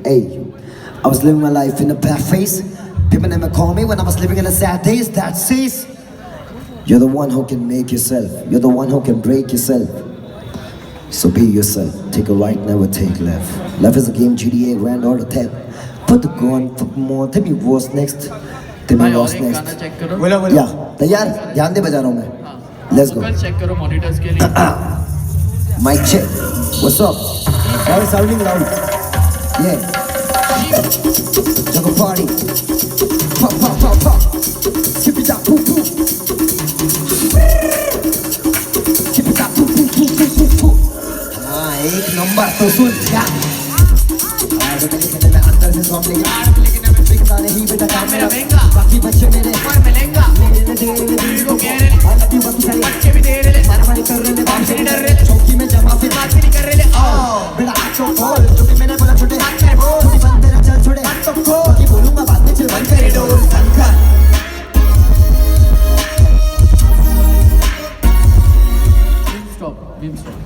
Hey, I was living my life in a bad phase. People never call me when I was living in the sad days. That says, you're the one who can make yourself. You're the one who can break yourself. So be yourself. Take a right, never take left. Life is a game, GTA, Grand Order 10. Put the gun, fuck more. Tell me what's next. Tell me what's next. Yeah, तैयार? ध्यान दे बजा रहा हूँ मैं. Let's go. Check करो monitors के लिए. Mic check. What's up? How is sounding loud? Yeah. Juggle party. Pop, pop, pop, pop. Skip it up, poo, poo. Skip it up, poo, poo, poo, poo, poo, poo. हाँ, एक number तो सुन क्या? मैं अंदर से song लेके लेकिन मैं बिकता नहीं बेटा काम मेरा महंगा. बाकी बच्चे मेरे और मिलेंगा. मेरे दे रहे दिल को कह रहे बाकी बाकी सारे बच्चे भी दे रहे मार कर रहे बाप से डर रहे चौकी में जमा फिर बात नहीं कर रहे. बेटा आंखों खोल जो भी मैंने बोला छोटे हाथ में बोल छोटी बंद तेरा चल छोड़े हाथ तो खोल बाकी बोलूंगा बाद में चल बंद करे डोर संखा. Stop.